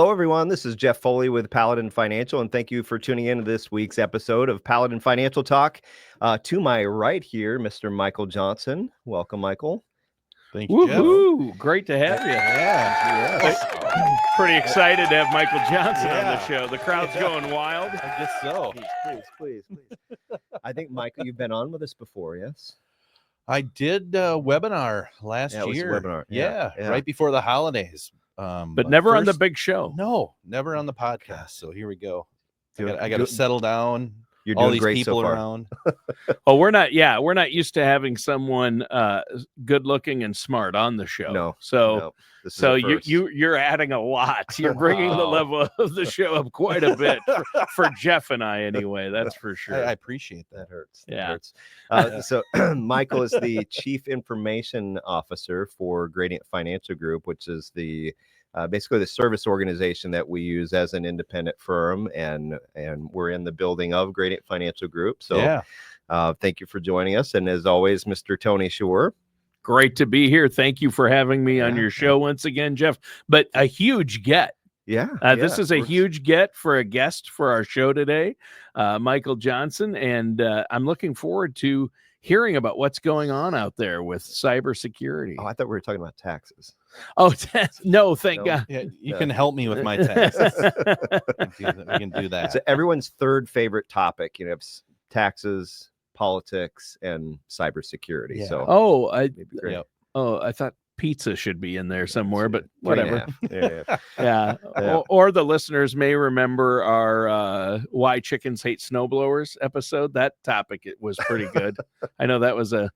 Hello, everyone. This is Jeff Foley with Paladin Financial, and thank you for tuning in to this week's episode of Paladin Financial Talk. To my right here, Mr. Michael Johnson. Welcome, Michael. Thank you, Jeff. Great to have you. Yeah. Pretty excited to have Michael Johnson on the show. The crowd's going wild. I guess so. Please. I think, Michael, you've been on with us before, yes? I did a webinar last Yeah, it was a year. webinar. Yeah, Yeah. right before the holidays. But never on the big show. No, never on the podcast. So here we go. Doing- I got to settle down. You're All doing these great people so far. around. Oh, we're not used to having someone good looking and smart on the show. No. This is So a first. you're adding a lot. You're bringing the Wow. level of the show up quite a bit for Jeff and I, anyway. That's for sure. I appreciate that. That hurts. Yeah. So Michael is the Chief Information Officer for Gradient Financial Group, which is the basically the service organization that we use as an independent firm, and we're in the building of Gradient Financial Group. So Yeah. thank you for joining us. And as always, Mr. Tony Shore. Great to be here. Thank you for having me on Yeah. your show once again, Jeff. But a huge get. This is a huge get for a guest for our show today, Michael Johnson. And I'm looking forward to hearing about what's going on out there with cybersecurity. Oh, I thought we were talking about taxes. Oh, no, thank No. God. Yeah, you can help me with my taxes. We can do that. So everyone's third favorite topic, you know, taxes, politics, and cybersecurity. Yeah. So Oh, maybe great. Yep. I thought pizza should be in there somewhere, but whatever. 3.5. Yeah. Yeah. Yeah. Or the listeners may remember our Why Chickens Hate Snowblowers episode. That topic, it was pretty good. I know that was a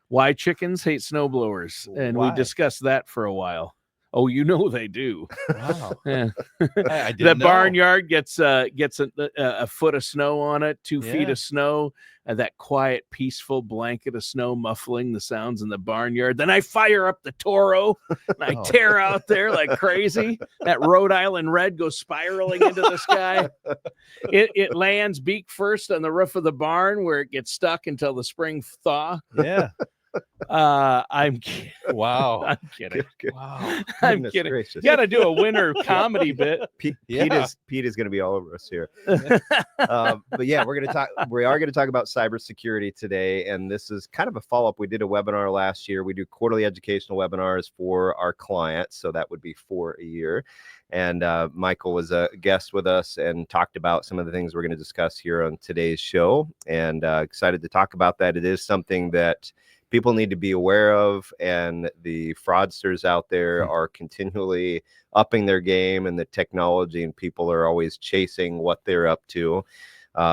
Why Chickens Hate Snowblowers, and we Why? discussed that for a while. Oh, you know they do. Wow. Yeah. I The didn't know. barnyard gets a foot of snow on it, 2 feet Yeah. of snow, and that quiet, peaceful blanket of snow muffling the sounds in the barnyard. Then I fire up the Toro and I Oh. tear out there like crazy. That Rhode Island red goes spiraling into the sky. It lands beak first on the roof of the barn where it gets stuck until the spring thaw. Yeah. I'm kidding. Wow. I'm kidding. Wow. I'm Goodness kidding. gracious. You got to do a winter comedy bit. Pete Yeah. is going to be all over us here. But yeah, we are going to talk about cybersecurity today. And this is kind of a follow-up. We did a webinar last year. We do quarterly educational webinars for our clients. So that would be for a year. And Michael was a guest with us and talked about some of the things we're going to discuss here on today's show. And excited to talk about that. It is something that people need to be aware of, and the fraudsters out there are continually upping their game, and the technology, and people are always chasing what they're up to.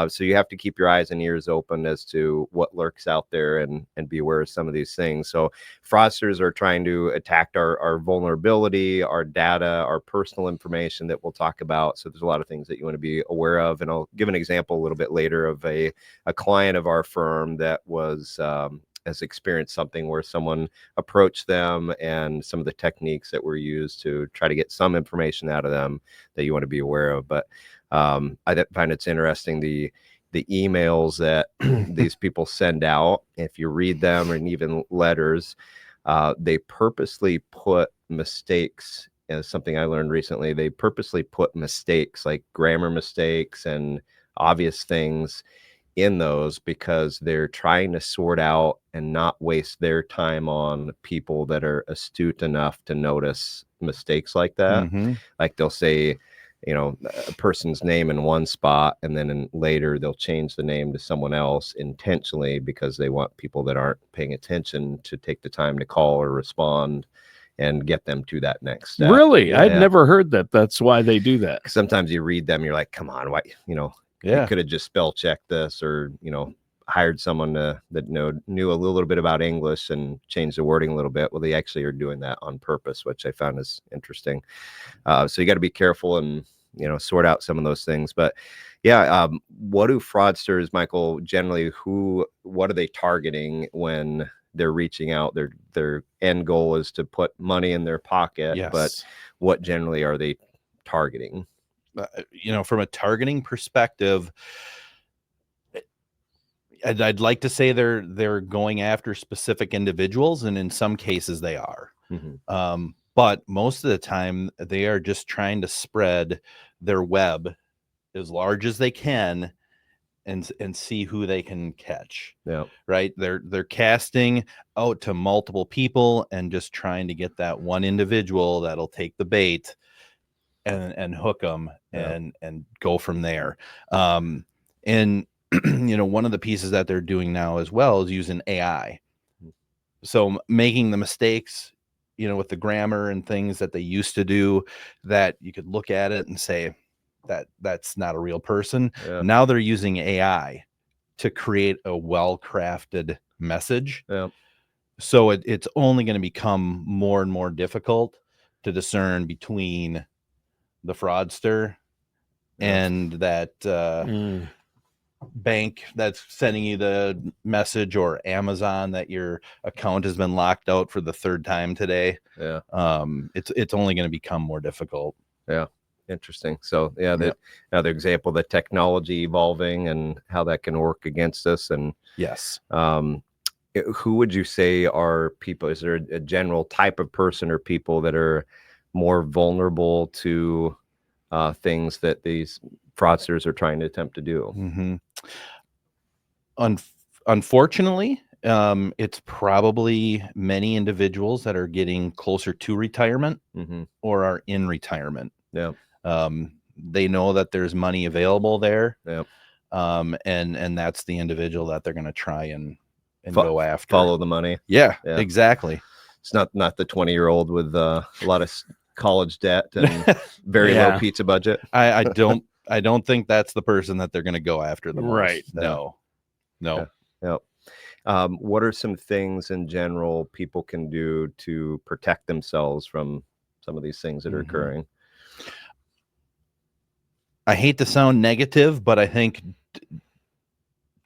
So you have to keep your eyes and ears open as to what lurks out there, and be aware of some of these things. So fraudsters are trying to attack our vulnerability, our data, our personal information that we'll talk about. So there's a lot of things that you want to be aware of. And I'll give an example a little bit later of a client of our firm that has experienced something where someone approached them, and some of the techniques that were used to try to get some information out of them that you want to be aware of. But I find it's interesting, the emails that these people send out. If you read them, and even letters, they purposely put mistakes. As something I learned recently, they purposely put mistakes, like grammar mistakes and obvious things, in those, because they're trying to sort out and not waste their time on people that are astute enough to notice mistakes like that. Mhm. Like they'll say, you know, a person's name in one spot, and then later they'll change the name to someone else intentionally, because they want people that aren't paying attention to take the time to call or respond and get them to that next step. Really? Yeah. I'd never heard that. That's why they do that. Sometimes you read them, you're like, come on, why, you know, Yeah. you could have just spell checked this, or, you know, hired someone that knew a little bit about English and changed the wording a little bit. Well, they actually are doing that on purpose, which I found is interesting. So you got to be careful and, you know, sort out some of those things. But yeah, what do fraudsters, Michael, generally, what are they targeting when they're reaching out? Their end goal is to put money in their pocket, Yes. but what generally are they targeting? You know, from a targeting perspective, I'd like to say they're going after specific individuals, and in some cases they are. Mm-hmm. But most of the time, they are just trying to spread their web as large as they can and see who they can catch. Yeah. Right. They're casting out to multiple people and just trying to get that one individual that'll take the bait and hook them and go from there. And one of the pieces that they're doing now as well is using AI. So making the mistakes, with the grammar and things that they used to do, that you could look at it and say that's not a real person. Yeah. Now they're using AI to create a well-crafted message. Yeah. So it's only going to become more and more difficult to discern between the fraudster and that bank that's sending you the message, or Amazon that your account has been locked out for the third time today. Yeah. It's only going to become more difficult. Yeah. Interesting. So another example, the technology evolving and how that can work against us. And yes. Who would you say are people? Is there a general type of person or people that are more vulnerable to things that these fraudsters are trying to attempt to do? Mm-hmm. Unfortunately, it's probably many individuals that are getting closer to retirement or are in retirement. Yeah. They know that there's money available there. Yeah. And that's the individual that they're going to try and go after. Follow the money. Yeah. Exactly. It's not the 20-year-old with a lot of college debt and very low pizza budget. I don't think that's the person that they're going to go after the most. Right. No. Yeah. What are some things in general people can do to protect themselves from some of these things that are occurring? I hate to sound negative, but I think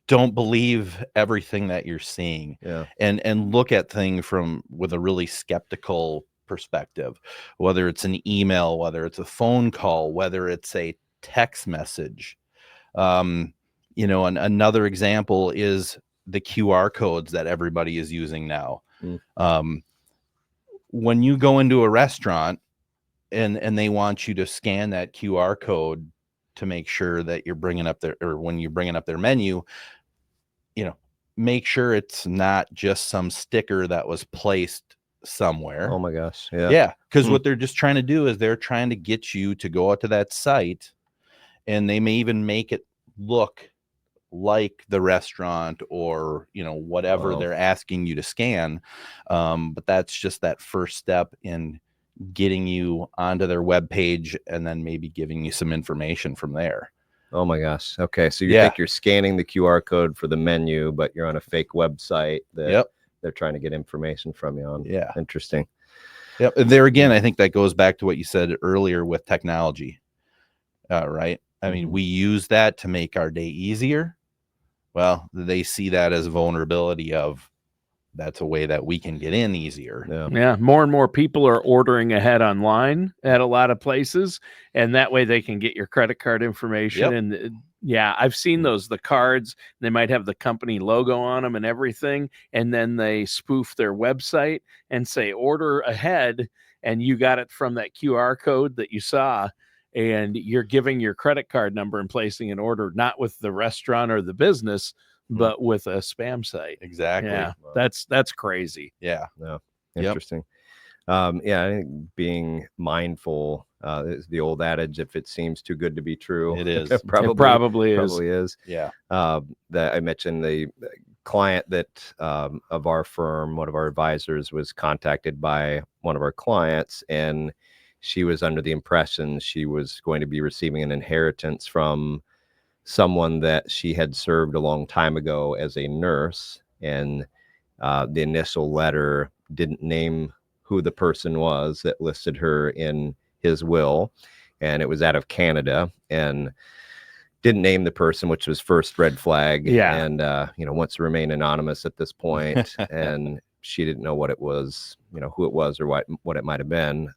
don't believe everything that you're seeing. Yeah. And look at things with a really skeptical perspective, whether it's an email, whether it's a phone call, whether it's a text message. Another example is the QR codes that everybody is using now. When you go into a restaurant and they want you to scan that QR code to make sure that you're bringing up when you're bringing up their menu, make sure it's not just some sticker that was placed somewhere. Oh my gosh. Yeah. Yeah. Because what they're just trying to do is they're trying to get you to go out to that site, and they may even make it look like the restaurant or, whatever they're asking you to scan. But that's just that first step in getting you onto their webpage and then maybe giving you some information from there. Oh my gosh. Okay. So you think you're scanning the QR code for the menu, but you're on a fake website that they're trying to get information from you on. Yeah. Interesting. Yep. There again, I think that goes back to what you said earlier with technology. Right. I mean, we use that to make our day easier. Well, they see that as a vulnerability of that's a way that we can get in easier. Yeah. More and more people are ordering ahead online at a lot of places, and that way they can get your credit card information. And I've seen those, the cards, they might have the company logo on them and everything. And then they spoof their website and say, order ahead. And you got it from that QR code that you saw. And you're giving your credit card number and placing an order, not with the restaurant or the business, but with a spam site. Exactly. Yeah. Wow. That's crazy. Yeah. Interesting. I think being mindful is the old adage, if it seems too good to be true. It is. It probably is. Yeah. That I mentioned the client that of our firm, one of our advisors, was contacted by one of our clients, and she was under the impression she was going to be receiving an inheritance from someone that she had served a long time ago as a nurse. And the initial letter didn't name who the person was that listed her in his will. And it was out of Canada and didn't name the person, which was first red flag. Yeah. And, wants to remain anonymous at this point. And she didn't know what it was, who it was or what it might have been.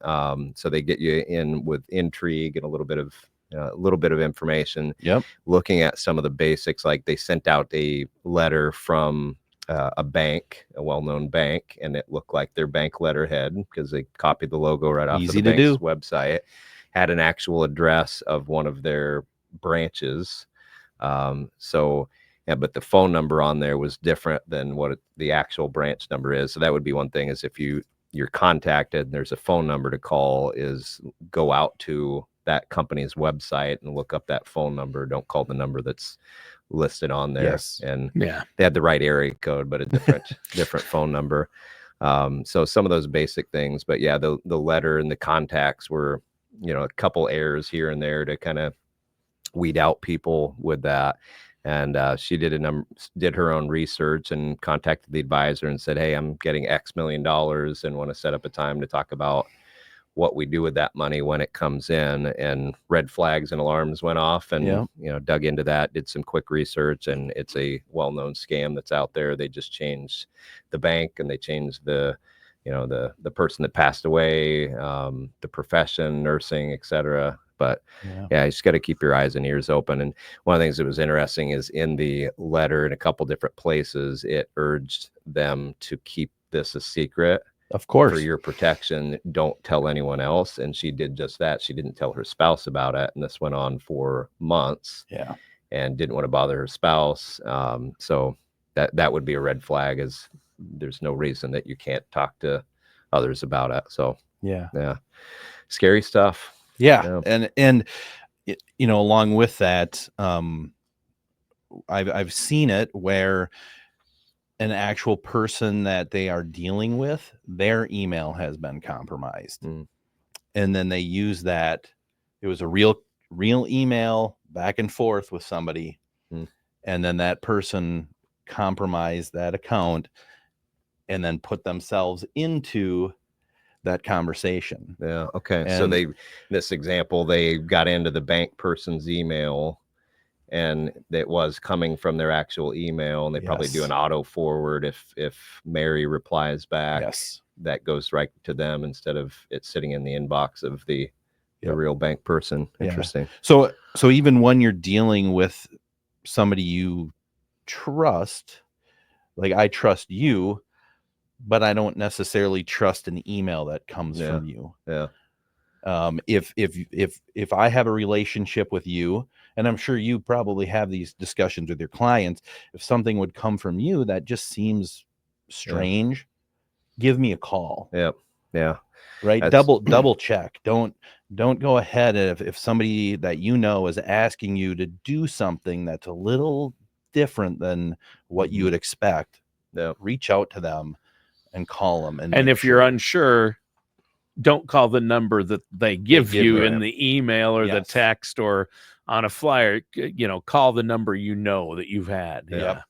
So they get you in with intrigue and a little bit of information. Yep. Looking at some of the basics, like they sent out a letter from a bank, a well-known bank, and it looked like their bank letterhead because they copied the logo right off of the bank's website, had an actual address of one of their branches. Yeah, but the phone number on there was different than what the actual branch number is. So that would be one thing, is if you're contacted and there's a phone number to call, is go out to that company's website and look up that phone number. Don't call the number that's listed on there. Yes. And they had the right area code, but a different phone number. So some of those basic things, but yeah, the letter and the contacts were, a couple errors here and there to kind of weed out people with that. And she did her own research and contacted the advisor and said, hey, I'm getting X million dollars and want to set up a time to talk about what we do with that money when it comes in. And red flags and alarms went off, and dug into that, did some quick research, and it's a well-known scam that's out there. They just changed the bank, and they changed the person that passed away, the profession, nursing, etc. But yeah, you just got to keep your eyes and ears open. And one of the things that was interesting is in the letter, in a couple different places, it urged them to keep this a secret. Of course. For your protection, don't tell anyone else. And she did just that. She didn't tell her spouse about it. And this went on for months. Yeah. And didn't want to bother her spouse. So that would be a red flag, is there's no reason that you can't talk to others about it. So yeah. Scary stuff. Yeah. And along with that, I've seen it where an actual person that they are dealing with, their email has been compromised. And then they use that. It was a real email back and forth with somebody. And then that person compromised that account and then put themselves into that conversation. Yeah. Okay. So this example, they got into the bank person's email, and it was coming from their actual email, and they probably do an auto forward. If Mary replies back, that goes right to them instead of it sitting in the inbox of the real bank person. Interesting. So even when you're dealing with somebody you trust, like I trust you, but I don't necessarily trust an email that comes from you. Yeah. If I have a relationship with you, and I'm sure you probably have these discussions with your clients, if something would come from you that just seems strange, give me a call. Yep. Yeah. Right. Double check. Don't go ahead if somebody that is asking you to do something that's a little different than what you would expect. Reach out to them and call them. And if you're unsure, don't call the number that they give you in the email or the text or on a flyer. Call the number that you've had. Yeah.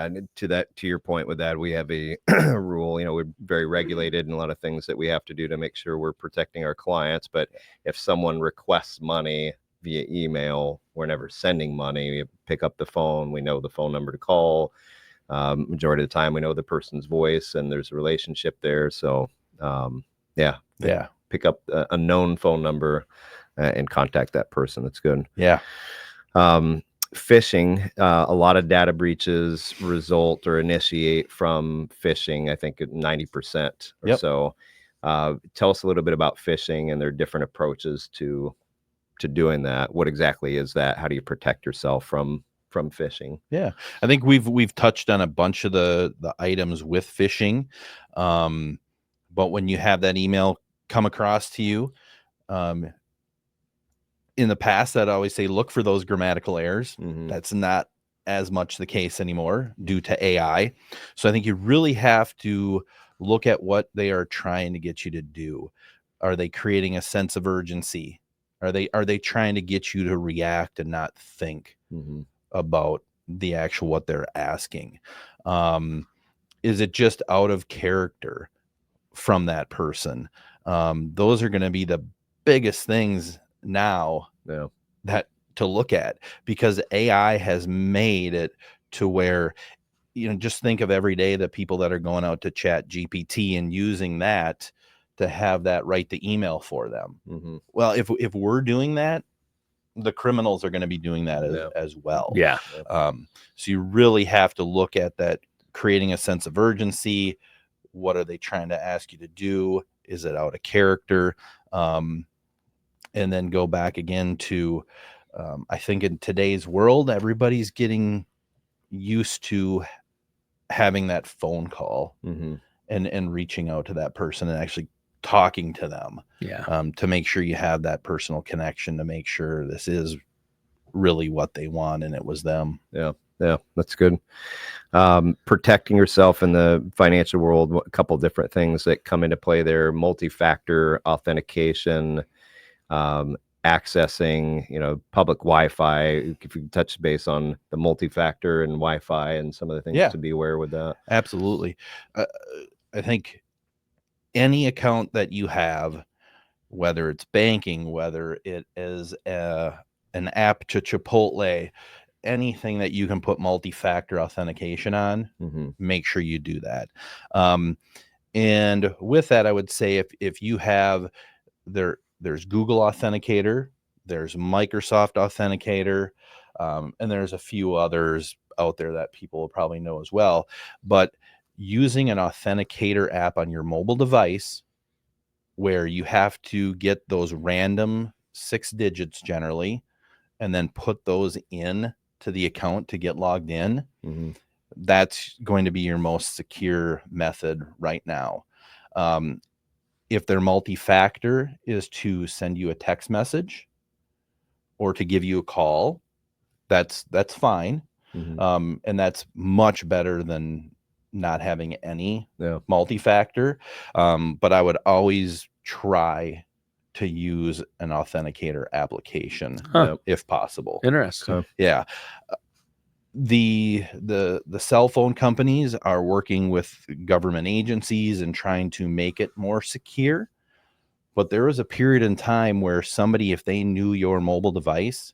And to your point with that, we have a rule, we're very regulated in a lot of things that we have to do to make sure we're protecting our clients. But if someone requests money via email, we're never sending money. We pick up the phone. We know the phone number to call. Majority of the time we know the person's voice and there's a relationship there. So, pick up a known phone number and contact that person. That's good. Yeah. Phishing, a lot of data breaches result or initiate from phishing. I think 90% or so. Tell us a little bit about phishing and their different approaches to doing that. What exactly is that? How do you protect yourself from phishing? Yeah, I think we've touched on a bunch of the items with phishing, but when you have that email come across to you, in the past, I'd always say look for those grammatical errors. That's not as much the case anymore due to AI. So I think you really have to look at what they are trying to get you to do. Are they creating a sense of urgency? Are they trying to get you to react and not think about the actual what they're asking? Is it just out of character from that person? Those are going to be the biggest things now that to look at, because AI has made it to where, just think of every day the people that are going out to Chat GPT and using that to have that write the email for them. Well, if we're doing that, the criminals are going to be doing that as well. Yeah. So you really have to look at that creating a sense of urgency. What are they trying to ask you to do? Is it out of character? And then go back again to, I think in today's world, everybody's getting used to having that phone call and reaching out to that person and actually talking to them. To make sure you have that personal connection, to make sure this is really what they want and it was them. Yeah, that's good. Protecting yourself in the financial world, a couple different things that come into play there: multi-factor authentication, accessing, public Wi-Fi. If you can touch base on the multi-factor and Wi-Fi and some of the things to be aware with that. Absolutely. I think any account that you have, whether it's banking, whether it is an app to Chipotle, anything that you can put multi-factor authentication on, make sure you do that. And with that, I would say if you have there's Google Authenticator, there's Microsoft Authenticator, and there's a few others out there that people will probably know as well. But using an authenticator app on your mobile device, where you have to get those random 6 digits generally, and then put those in to the account to get logged in, that's going to be your most secure method right now. If their multi-factor is to send you a text message or to give you a call, that's fine. And that's much better than not having any multi-factor. But I would always try to use an authenticator application if possible. Interesting. Yeah. The cell phone companies are working with government agencies and trying to make it more secure. But there was a period in time where somebody, if they knew your mobile device,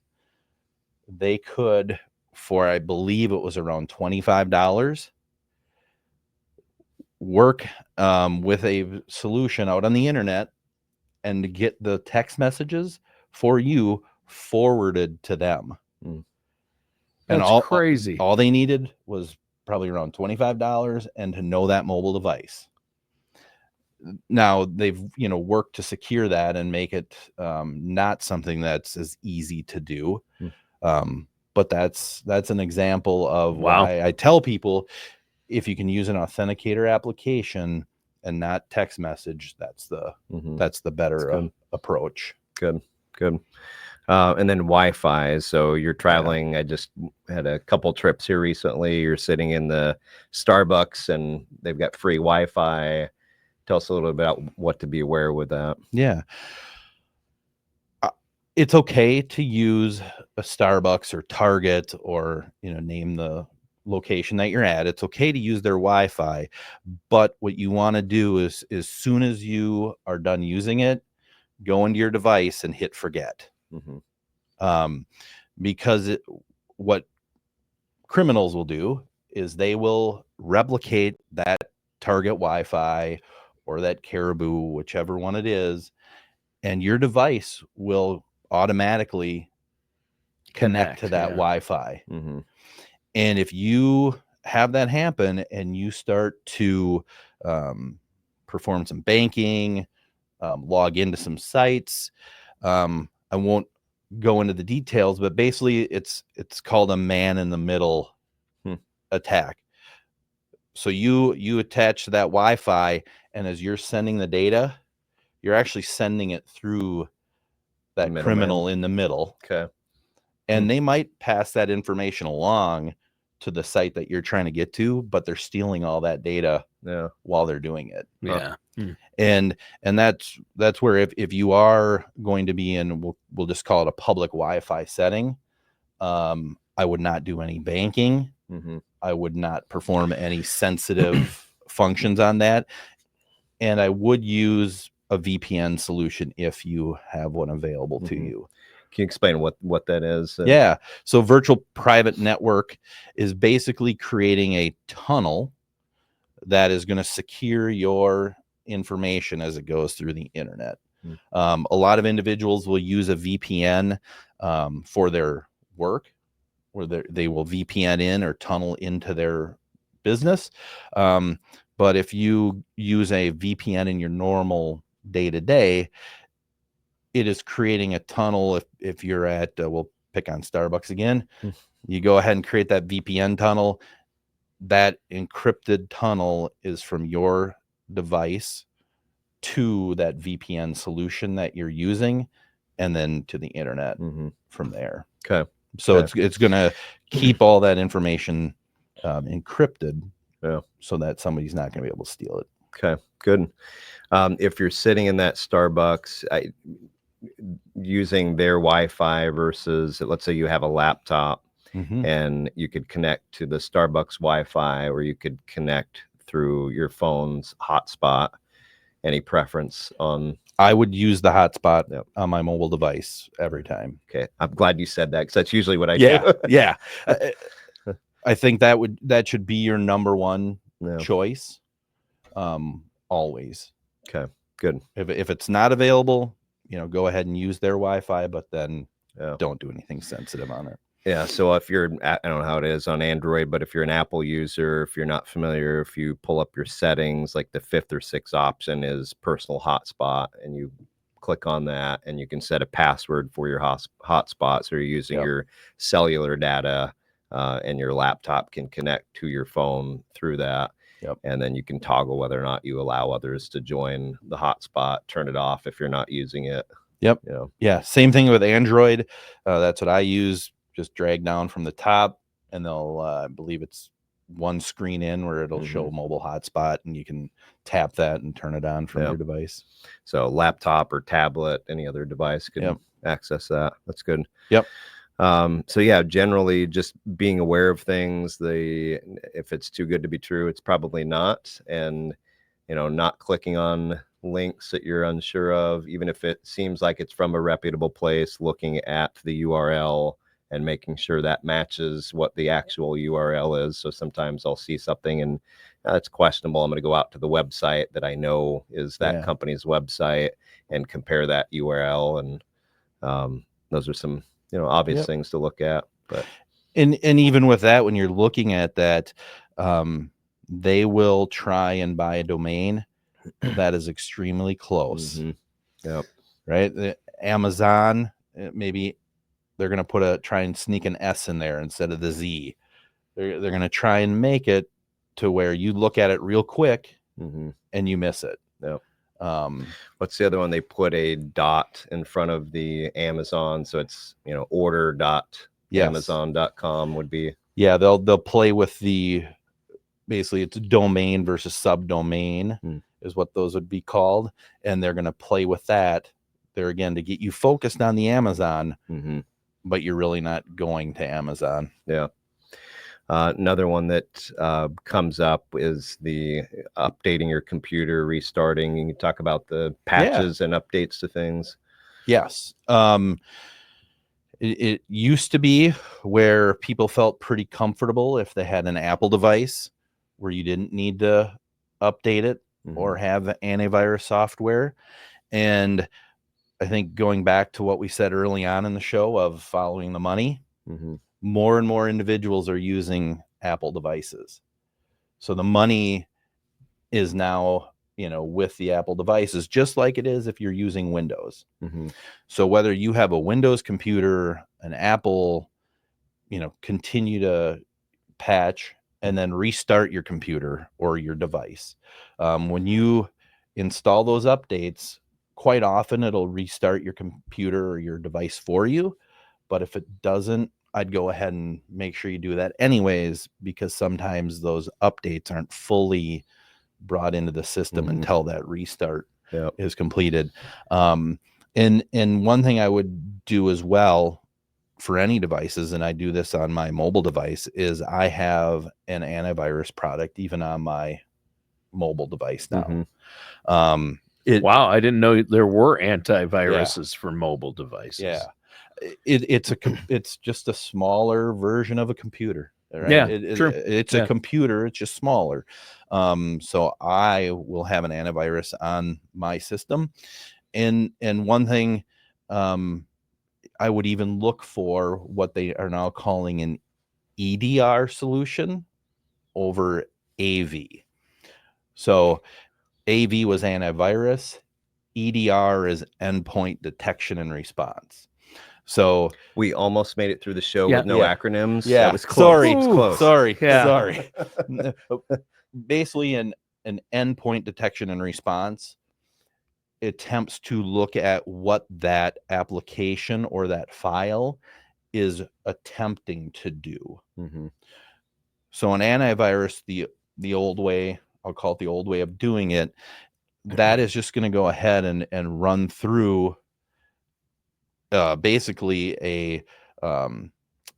they could, for I believe it was around $25, work with a solution out on the internet and get the text messages for you forwarded to them. That's and crazy. All they needed was probably around $25 and to know that mobile device. Now they've worked to secure that and make it not something that's as easy to do. But that's an example of why I tell people, if you can use an authenticator application and not text message, that's the better approach. Good. And then Wi-Fi. So you're traveling. I just had a couple trips here recently. You're sitting in the Starbucks and they've got free Wi-Fi. Tell us a little bit about what to be aware with that. Yeah. It's okay to use a Starbucks or Target or, name the location that you're at. It's okay to use their Wi-Fi. But what you want to do is, as soon as you are done using it, go into your device and hit forget. Because what criminals will do is they will replicate that Target Wi-Fi or that Caribou, whichever one it is, and your device will automatically connect to that Wi-Fi. And if you have that happen and you start to perform some banking, log into some sites, I won't go into the details, but basically it's called a man in the middle attack. So you attach to that Wi-Fi, and as you're sending the data, you're actually sending it through that criminal in the middle. Okay. And they might pass that information along to the site that you're trying to get to, but they're stealing all that data while they're doing it. And that's where if you are going to be in, we'll just call it a public Wi-Fi setting, I would not do any banking. I would not perform any sensitive functions on that. And I would use a VPN solution if you have one available to you. Can you explain what that is? Yeah. So virtual private network is basically creating a tunnel that is going to secure your information as it goes through the internet. A lot of individuals will use a VPN for their work, where they will VPN in or tunnel into their business. But if you use a VPN in your normal day-to-day, it is creating a tunnel. If you're at, we'll pick on Starbucks again, you go ahead and create that VPN tunnel. That encrypted tunnel is from your device to that VPN solution that you're using, and then to the internet from there. Okay. So it's going to keep all that information encrypted, so that somebody's not going to be able to steal it. Okay, good. If you're sitting in that Starbucks, using their Wi-Fi versus, let's say you have a laptop and you could connect to the Starbucks Wi-Fi, or you could connect through your phone's hotspot. Any preference on? I would use the hotspot on my mobile device every time. Okay, I'm glad you said that, because that's usually what I do. Yeah. I think that should be your number one choice. Always. Okay, good. If it's not available, go ahead and use their Wi-Fi, but then don't do anything sensitive on it. Yeah, so if you're, I don't know how it is on Android, but if you're an Apple user, if you're not familiar, if you pull up your settings, like the 5th or 6th option is personal hotspot, and you click on that, and you can set a password for your hotspot. So you're using your cellular data, and your laptop can connect to your phone through that. And then you can toggle whether or not you allow others to join the hotspot, turn it off if you're not using it. Yeah, same thing with Android. That's what I use. Just drag down from the top, and they'll I believe it's one screen in where it'll show mobile hotspot, and you can tap that and turn it on from your device. So laptop or tablet, any other device can access that. That's good. So yeah, generally just being aware of things. If it's too good to be true, it's probably not. And not clicking on links that you're unsure of, even if it seems like it's from a reputable place, looking at the URL and making sure that matches what the actual URL is. So sometimes I'll see something and it's questionable. I'm going to go out to the website that I know is that company's website and compare that URL. And those are some obvious things to look at. But and even with that, when you're looking at that, they will try and buy a domain that is extremely close. Right? The Amazon, maybe they're going to try and sneak an S in there instead of the Z. They're going to try and make it to where you look at it real quick and you miss it. What's the other one? They put a dot in front of the Amazon, so it's order.amazon.com would be. Yeah, they'll play with basically it's domain versus subdomain is what those would be called, and they're going to play with that there again to get you focused on the Amazon, but you're really not going to Amazon. Another one that comes up is the updating your computer, restarting. You can talk about the patches and updates to things. Yes. It used to be where people felt pretty comfortable if they had an Apple device where you didn't need to update it or have antivirus software. And I think going back to what we said early on in the show of following the money, more and more individuals are using Apple devices. So the money is now, with the Apple devices, just like it is if you're using Windows. So whether you have a Windows computer, an Apple, continue to patch and then restart your computer or your device. When you install those updates, quite often it'll restart your computer or your device for you. But if it doesn't, I'd go ahead and make sure you do that anyways, because sometimes those updates aren't fully brought into the system until that restart is completed. And one thing I would do as well for any devices, and I do this on my mobile device, is I have an antivirus product even on my mobile device now. Wow, I didn't know there were antiviruses for mobile devices. It's just a smaller version of a computer. Right? It's a computer. It's just smaller. So I will have an antivirus on my system, and one thing, I would even look for what they are now calling an EDR solution. over AV. So AV was antivirus. EDR is endpoint detection and response. So we almost made it through the show Yeah. with no acronyms. Yeah, That was close. sorry, It was close. sorry, Yeah. sorry. Basically, an endpoint detection and response attempts to look at what that application or that file is attempting to do. Mm-hmm. So an antivirus, the old way, I'll call it the old way of doing it, that is just going to go ahead and run through basically a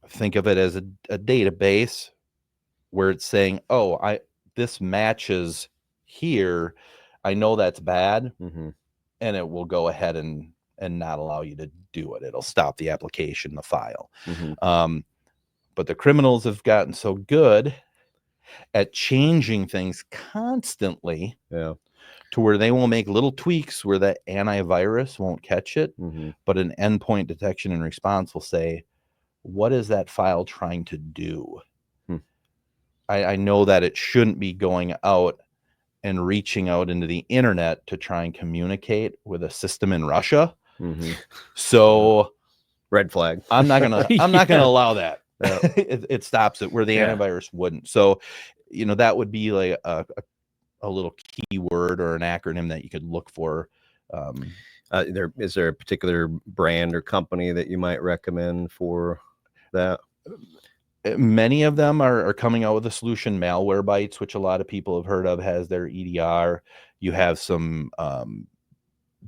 think of it as a database where it's saying, oh, this matches here. I know that's bad. Mm-hmm. And it will go ahead and not allow you to do it. It'll stop the application, the file. Mm-hmm. But the criminals have gotten so good at changing things constantly to where they will make little tweaks where that antivirus won't catch it, but an endpoint detection and response will say, what is that file trying to do? I know that it shouldn't be going out and reaching out into the internet to try and communicate with a system in Russia. So red flag. I'm not gonna allow that. It stops it where the antivirus wouldn't. So, that would be like a little keyword or an acronym that you could look for. Is there a particular brand or company that you might recommend for that? Many of them are coming out with a solution. Malwarebytes, which a lot of people have heard of, has their EDR. You have some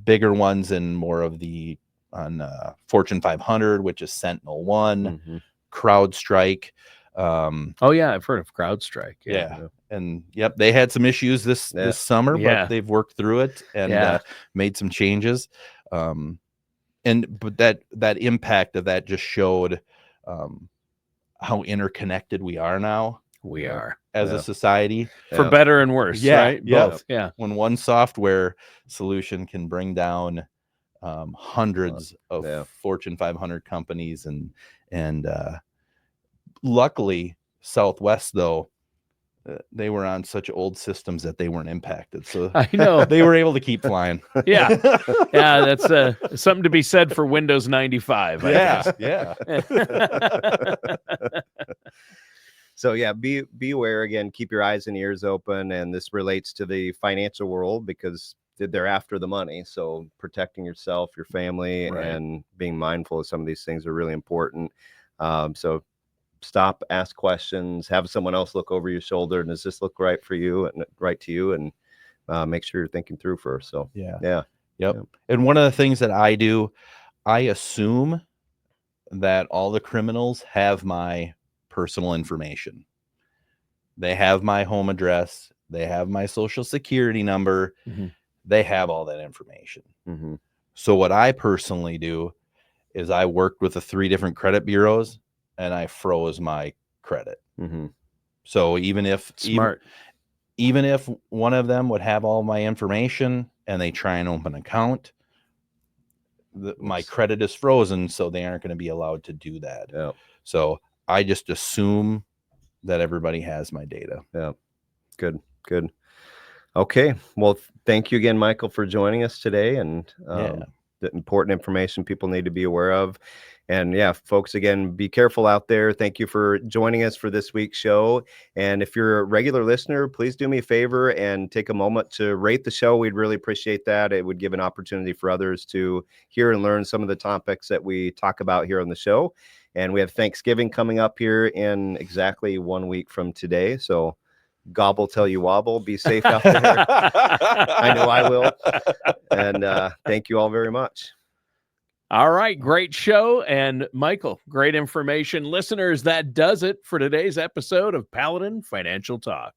bigger ones and more of the on Fortune 500, which is Sentinel-1, CrowdStrike. Oh yeah, I've heard of CrowdStrike. Yeah. And yep, they had some issues this summer, but they've worked through it and made some changes. But that impact of that just showed how interconnected we are now. We are as a society, for better and worse. Right? Both. Yeah. When one software solution can bring down hundreds of Fortune 500 companies, and luckily Southwest, though, they were on such old systems that they weren't impacted. So I know they were able to keep flying. Yeah. That's something to be said for Windows 95. I guess. Yeah. So be aware again, keep your eyes and ears open. And this relates to the financial world because they're after the money. So protecting yourself, your family, and being mindful of some of these things are really important. So stop, ask questions, have someone else look over your shoulder. And does this look right for you and right to you? And make sure you're thinking through first. So Yep. And one of the things that I do, I assume that all the criminals have my personal information. They have my home address. They have my social security number. They have all that information. So what I personally do is I worked with the 3 different credit bureaus and I froze my credit. So even if even if one of them would have all my information and they try and open an account, my credit is frozen, so they aren't going to be allowed to do that. So I just assume that everybody has my data. Good. Okay. Well, thank you again, Michael, for joining us today, and the important information people need to be aware of. And folks, again, be careful out there. Thank you for joining us for this week's show. And if you're a regular listener, please do me a favor and take a moment to rate the show. We'd really appreciate that. It would give an opportunity for others to hear and learn some of the topics that we talk about here on the show. And we have Thanksgiving coming up here in exactly 1 week from today. So gobble till you wobble. Be safe out there. I know I will. And thank you all very much. All right. Great show. And Michael, great information. Listeners, that does it for today's episode of Paladin Financial Talk.